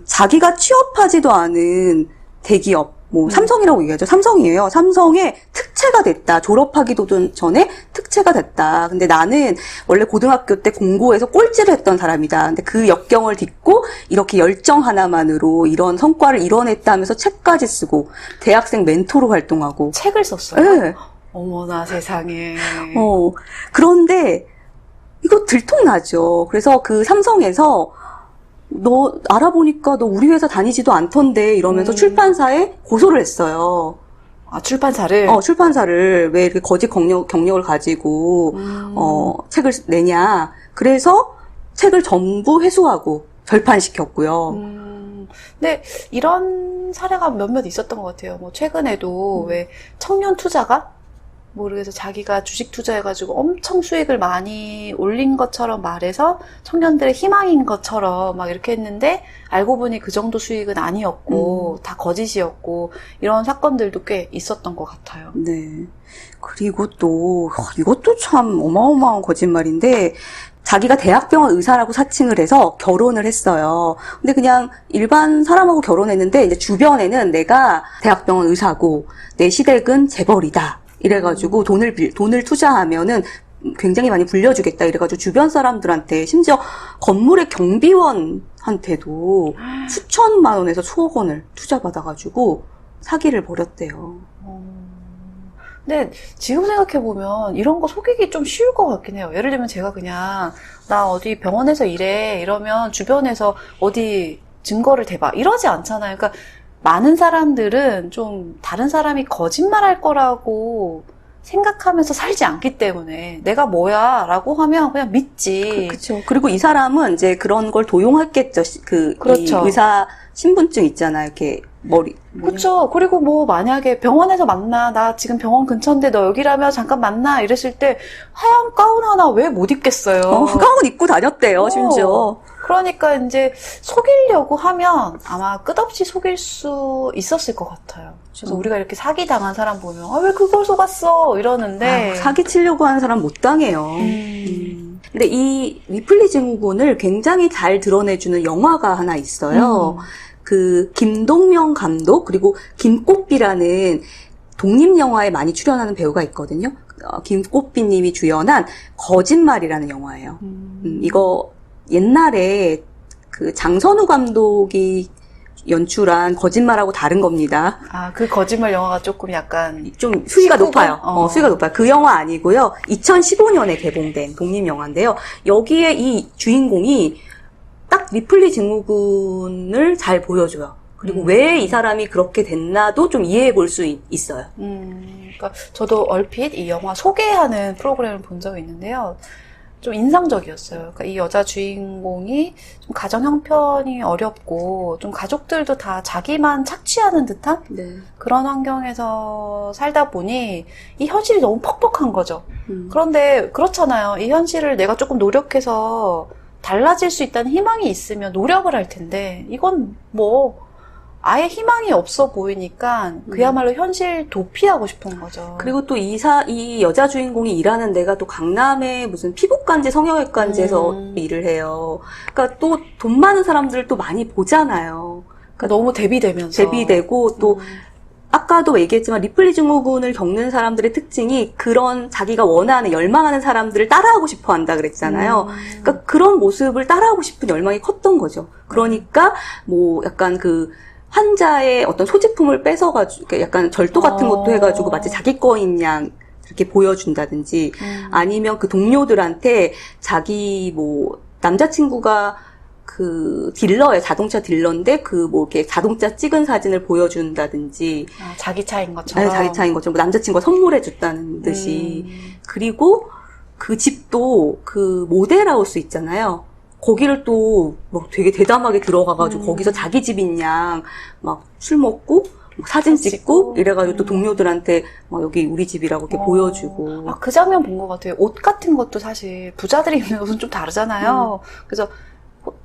Speaker 1: 자기가 취업하지도 않은 대기업, 삼성이라고 얘기하죠. 삼성이에요. 삼성에 특채가 됐다. 졸업하기도 전에 특채가 됐다. 근데 나는 원래 고등학교 때 공고에서 꼴찌를 했던 사람이다. 근데 그 역경을 딛고 이렇게 열정 하나만으로 이런 성과를 이뤄냈다 하면서 책까지 쓰고 대학생 멘토로 활동하고.
Speaker 2: 책을 썼어요?
Speaker 1: 네.
Speaker 2: 어머나 세상에.
Speaker 1: 그런데 이거 들통나죠. 그래서 그 삼성에서 너 알아보니까 너 우리 회사 다니지도 않던데 이러면서 출판사에 고소를 했어요.
Speaker 2: 아, 출판사를?
Speaker 1: 출판사를 왜 이렇게 거짓 경력을 가지고 책을 내냐. 그래서 책을 전부 회수하고 절판시켰고요.
Speaker 2: 근데 이런 사례가 몇몇 있었던 것 같아요. 최근에도 왜 청년 투자가 모르겠어. 자기가 주식 투자해가지고 엄청 수익을 많이 올린 것처럼 말해서 청년들의 희망인 것처럼 막 이렇게 했는데 알고 보니 그 정도 수익은 아니었고 다 거짓이었고 이런 사건들도 꽤 있었던 것 같아요.
Speaker 1: 네. 그리고 또 이것도 참 어마어마한 거짓말인데 자기가 대학병원 의사라고 사칭을 해서 결혼을 했어요. 근데 그냥 일반 사람하고 결혼했는데 이제 주변에는 내가 대학병원 의사고 내 시댁은 재벌이다. 이래가지고 돈을 투자하면은 굉장히 많이 불려주겠다. 이래가지고 주변 사람들한테 심지어 건물의 경비원한테도 수천만 원에서 수억 원을 투자받아가지고 사기를 벌였대요.
Speaker 2: 근데 지금 생각해보면 이런 거 속이기 좀 쉬울 것 같긴 해요. 예를 들면 제가 그냥 나 어디 병원에서 일해 이러면 주변에서 어디 증거를 대봐 이러지 않잖아요. 그러니까 많은 사람들은 좀 다른 사람이 거짓말할 거라고 생각하면서 살지 않기 때문에 내가 뭐야 라고 하면 그냥 믿지.
Speaker 1: 그렇죠. 그리고 이 사람은 이제 그런 걸 도용했겠죠.
Speaker 2: 그렇죠.
Speaker 1: 이 의사 신분증 있잖아요. 이렇게
Speaker 2: 그렇죠. 그리고 뭐 만약에 병원에서 만나, 나 지금 병원 근처인데 너 여기라며 잠깐 만나 이랬을 때 하얀 가운 하나 왜 못 입겠어요.
Speaker 1: 가운 입고 다녔대요. 심지어.
Speaker 2: 그러니까 이제 속이려고 하면 아마 끝없이 속일 수 있었을 것 같아요. 그래서 우리가 이렇게 사기 당한 사람 보면 아, 왜 그걸 속았어 이러는데
Speaker 1: 사기 치려고 하는 사람 못 당해요. 근데 이 리플리 증후군을 굉장히 잘 드러내주는 영화가 하나 있어요. 그 김동명 감독 그리고 김꽃비라는 독립영화에 많이 출연하는 배우가 있거든요. 김꽃비님이 주연한 거짓말이라는 영화예요. 이거 옛날에 그 장선우 감독이 연출한 거짓말하고 다른 겁니다.
Speaker 2: 아, 그 거짓말 영화가 조금 약간
Speaker 1: 좀 수위가
Speaker 2: 19금?
Speaker 1: 높아요. 수위가 높아요. 그 영화 아니고요. 2015년에 개봉된 독립영화인데요. 여기에 이 주인공이 딱 리플리 증후군을 잘 보여줘요. 그리고 왜 이 사람이 그렇게 됐나도 좀 이해해 볼 수 있어요.
Speaker 2: 그러니까 저도 얼핏 이 영화 소개하는 프로그램을 본 적이 있는데요. 좀 인상적이었어요. 그러니까 이 여자 주인공이 좀 가정 형편이 어렵고 좀 가족들도 다 자기만 착취하는 듯한 그런 환경에서 살다 보니 이 현실이 너무 퍽퍽한 거죠. 그런데 그렇잖아요. 이 현실을 내가 조금 노력해서 달라질 수 있다는 희망이 있으면 노력을 할 텐데 이건 뭐 아예 희망이 없어 보이니까 그야말로 현실 도피하고 싶은 거죠.
Speaker 1: 그리고 또 이 여자 주인공이 일하는 데가 또 강남의 무슨 피부과인지 성형외과인지에서 일을 해요. 그러니까 또 돈 많은 사람들을 또 많이 보잖아요.
Speaker 2: 그러니까 너무 대비되면서.
Speaker 1: 대비되고 또 아까도 얘기했지만 리플리 증후군을 겪는 사람들의 특징이 그런 자기가 원하는 열망하는 사람들을 따라하고 싶어 한다 그랬잖아요. 그러니까 그런 모습을 따라하고 싶은 열망이 컸던 거죠. 그러니까 뭐 약간 그 환자의 어떤 소지품을 뺏어가지고 약간 절도 같은 것도 해가지고 마치 자기 거인 양 이렇게 보여준다든지 아니면 그 동료들한테 자기 뭐 남자친구가 그 딜러예요. 자동차 딜러인데 그 뭐 이렇게 자동차 찍은 사진을 보여준다든지
Speaker 2: 자기 차인 것처럼.
Speaker 1: 네, 자기 차인 것처럼 뭐 남자친구가 선물해 줬다는 듯이 그리고 그 집도 그 모델하우스 있잖아요. 거기를 또 뭐 되게 대담하게 들어가가지고 거기서 자기 집인 양 막 술 먹고 사진 찍고 이래가지고 또 동료들한테 막 여기 우리 집이라고 이렇게 보여주고.
Speaker 2: 아, 그 장면 본 것 같아요. 옷 같은 것도 사실 부자들이 입는 옷은 좀 다르잖아요. 그래서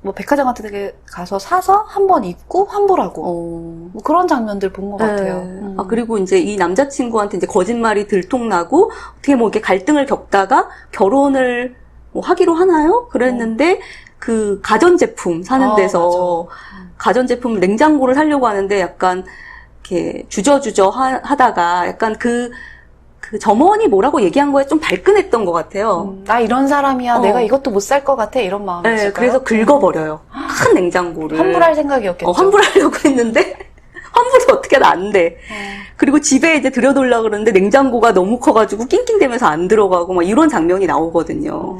Speaker 2: 뭐 백화점 같은 데 가서 사서 한번 입고 환불하고 뭐 그런 장면들 본 것 같아요.
Speaker 1: 아, 그리고 이제 이 남자친구한테 이제 거짓말이 들통나고 어떻게 뭐 이렇게 갈등을 겪다가 결혼을 뭐 하기로 하나요? 그랬는데 그 가전제품 사는 데서 가전제품 냉장고를 사려고 하는데 약간 이렇게 주저주저 하다가 약간 그 점원이 뭐라고 얘기한 거에 좀 발끈했던 것 같아요.
Speaker 2: 나 이런 사람이야. 내가 이것도 못 살 것 같아. 이런 마음이었을까요?
Speaker 1: 네, 그래서 긁어버려요. 큰 냉장고를.
Speaker 2: 환불할 생각이었겠죠.
Speaker 1: 환불하려고 했는데 환불이 어떻게 안 돼. 그리고 집에 이제 들여놓으려고 그러는데 냉장고가 너무 커가지고 낑낑대면서 안 들어가고 막 이런 장면이 나오거든요.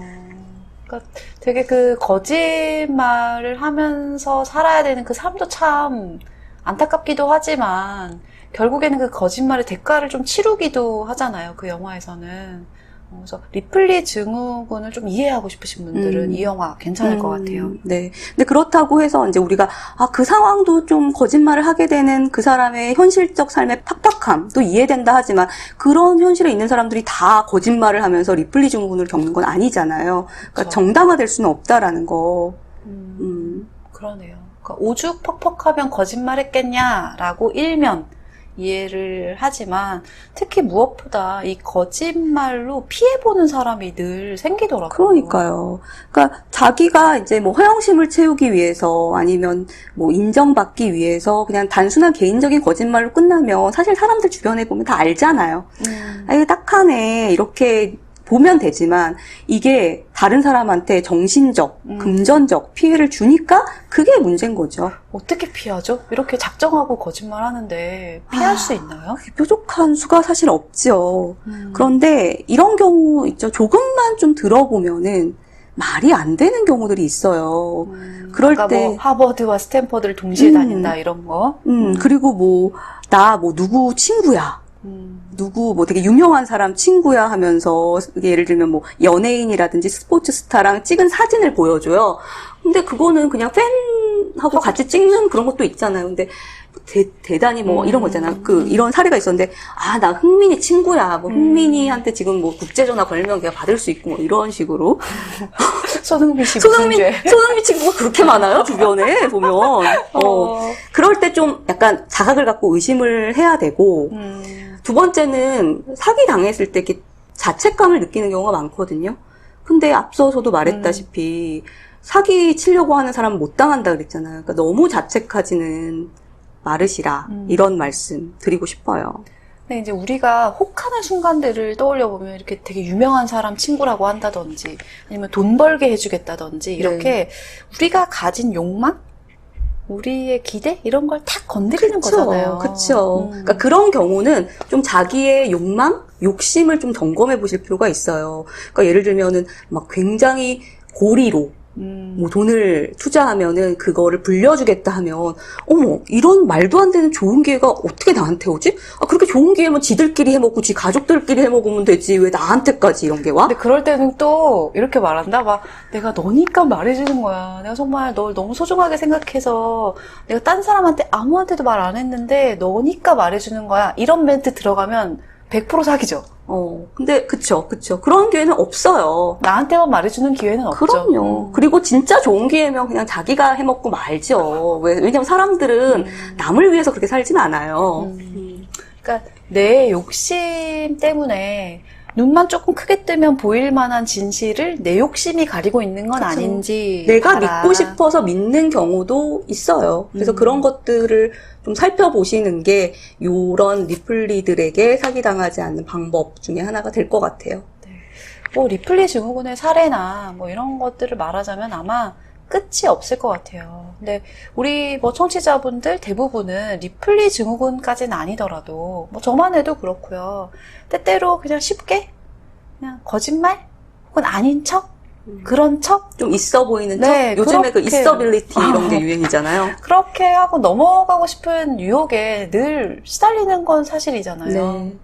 Speaker 2: 그러니까 되게 그 거짓말을 하면서 살아야 되는 그 삶도 참 안타깝기도 하지만 결국에는 그 거짓말의 대가를 좀 치르기도 하잖아요. 그 영화에서는. 그래서 리플리 증후군을 좀 이해하고 싶으신 분들은 이 영화 괜찮을 것 같아요.
Speaker 1: 네. 근데 그렇다고 해서 이제 우리가 그 상황도 좀 거짓말을 하게 되는 그 사람의 현실적 삶의 팍팍함도 이해된다 하지만 그런 현실에 있는 사람들이 다 거짓말을 하면서 리플리 증후군을 겪는 건 아니잖아요. 그러니까
Speaker 2: 그렇죠.
Speaker 1: 정당화될 수는 없다라는 거.
Speaker 2: 그러네요. 그러니까 오죽 퍽퍽하면 거짓말했겠냐라고 일면 이해를 하지만 특히 무엇보다 이 거짓말로 피해보는 사람이 늘 생기더라고요.
Speaker 1: 그러니까요. 그러니까 자기가 이제 뭐 허영심을 채우기 위해서 아니면 뭐 인정받기 위해서 그냥 단순한 개인적인 거짓말로 끝나면 사실 사람들 주변에 보면 다 알잖아요. 아, 이거 딱하네. 이렇게 보면 되지만 이게 다른 사람한테 정신적, 금전적 피해를 주니까 그게 문제인 거죠.
Speaker 2: 어떻게 피하죠? 이렇게 작정하고 거짓말 하는데 피할 수 있나요?
Speaker 1: 뾰족한 수가 사실 없죠. 그런데 이런 경우 있죠. 조금만 좀 들어보면은 말이 안 되는 경우들이 있어요. 그럴
Speaker 2: 아까
Speaker 1: 때
Speaker 2: 뭐 하버드와 스탠퍼드를 동시에 다닌다 이런 거.
Speaker 1: 그리고 뭐 나 뭐 누구 친구야. 누구 뭐 되게 유명한 사람 친구야 하면서 예를 들면 뭐 연예인이라든지 스포츠 스타랑 찍은 사진을 보여줘요. 근데 그거는 그냥 팬하고 같이 찍는 그런 것도 있잖아요. 근데 대단히 뭐 이런 거 있잖아. 이런 사례가 있었는데 나 흥민이 친구야. 뭐 흥민이한테 지금 뭐 국제전화 걸면 걔가 받을 수 있고 뭐 이런 식으로.
Speaker 2: 손흥민 씨 무슨 죄?
Speaker 1: 손흥민 친구가 그렇게 많아요, 주변에 보면. 그럴 때 좀 약간 자각을 갖고 의심을 해야 되고. 두 번째는 사기 당했을 때 이렇게 자책감을 느끼는 경우가 많거든요. 근데 앞서 저도 말했다시피 사기 치려고 하는 사람은 못 당한다 그랬잖아요. 그러니까 너무 자책하지는 말으시라. 이런 말씀 드리고 싶어요.
Speaker 2: 근데 이제 우리가 혹하는 순간들을 떠올려 보면 이렇게 되게 유명한 사람 친구라고 한다든지 아니면 돈 벌게 해주겠다든지 이렇게 우리가 가진 욕망? 우리의 기대? 이런 걸 탁 건드리는 거잖아요.
Speaker 1: 그렇죠. 그러니까 그런 경우는 좀 자기의 욕망, 욕심을 좀 점검해 보실 필요가 있어요. 그러니까 예를 들면은 막 굉장히 고리로 뭐 돈을 투자하면은 그거를 불려주겠다 하면 어머 이런 말도 안 되는 좋은 기회가 어떻게 나한테 오지? 그렇게 좋은 기회면 지들끼리 해먹고 지 가족들끼리 해먹으면 되지 왜 나한테까지 이런 게 와?
Speaker 2: 근데 그럴 때는 또 이렇게 말한다 막 내가 너니까 말해주는 거야. 내가 정말 널 너무 소중하게 생각해서 내가 딴 사람한테 아무한테도 말 안 했는데 너니까 말해주는 거야. 이런 멘트 들어가면 100% 사기죠.
Speaker 1: 근데 그쵸. 그런 기회는 없어요.
Speaker 2: 나한테만 말해주는 기회는 없죠.
Speaker 1: 그럼요. 그리고 진짜 좋은 기회면 그냥 자기가 해먹고 말죠. 왜냐면 사람들은 남을 위해서 그렇게 살진 않아요.
Speaker 2: 그러니까 내 욕심 때문에 눈만 조금 크게 뜨면 보일 만한 진실을 내 욕심이 가리고 있는 건
Speaker 1: 그쵸.
Speaker 2: 아닌지
Speaker 1: 내가
Speaker 2: 알아.
Speaker 1: 믿고 싶어서 믿는 경우도 있어요. 그래서 그런 것들을 좀 살펴보시는 게 요런 리플리들에게 사기당하지 않는 방법 중에 하나가 될 것 같아요.
Speaker 2: 뭐 리플리 증후군의 사례나 뭐 이런 것들을 말하자면 아마 끝이 없을 것 같아요. 근데 우리 뭐 청취자분들 대부분은 리플리 증후군까지는 아니더라도 뭐 저만 해도 그렇고요. 때때로 그냥 쉽게 그냥 거짓말 혹은 아닌 척 그런 척
Speaker 1: 좀 있어 보이는
Speaker 2: 네,
Speaker 1: 척? 요즘에 그
Speaker 2: 그렇게.
Speaker 1: 있어빌리티 이런 게 유행이잖아요.
Speaker 2: 그렇게 하고 넘어가고 싶은 유혹에 늘 시달리는 건 사실이잖아요.
Speaker 1: 네.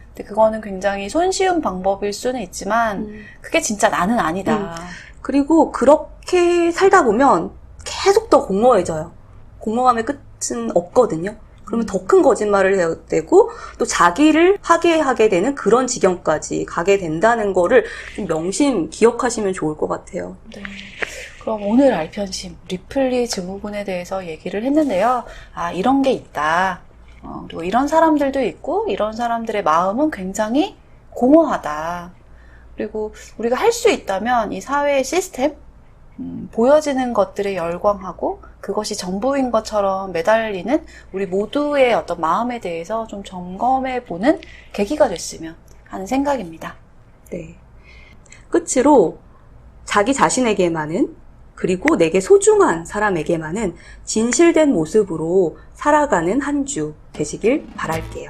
Speaker 2: 근데 그거는 굉장히 손쉬운 방법일 수는 있지만 그게 진짜 나는 아니다.
Speaker 1: 그리고 그렇게 살다 보면 계속 더 공허해져요. 공허함의 끝은 없거든요. 그러면 더 큰 거짓말을 해야 되고 또 자기를 파괴하게 되는 그런 지경까지 가게 된다는 거를 좀 명심 기억하시면 좋을 것 같아요.
Speaker 2: 네. 그럼 오늘 알편심 리플리 증후군에 대해서 얘기를 했는데요. 이런 게 있다. 그리고 이런 사람들도 있고 이런 사람들의 마음은 굉장히 공허하다. 그리고 우리가 할 수 있다면 이 사회의 시스템, 보여지는 것들에 열광하고 그것이 전부인 것처럼 매달리는 우리 모두의 어떤 마음에 대해서 좀 점검해보는 계기가 됐으면 하는 생각입니다.
Speaker 1: 네. 끝으로 자기 자신에게만은 그리고 내게 소중한 사람에게만은 진실된 모습으로 살아가는 한 주 되시길 바랄게요.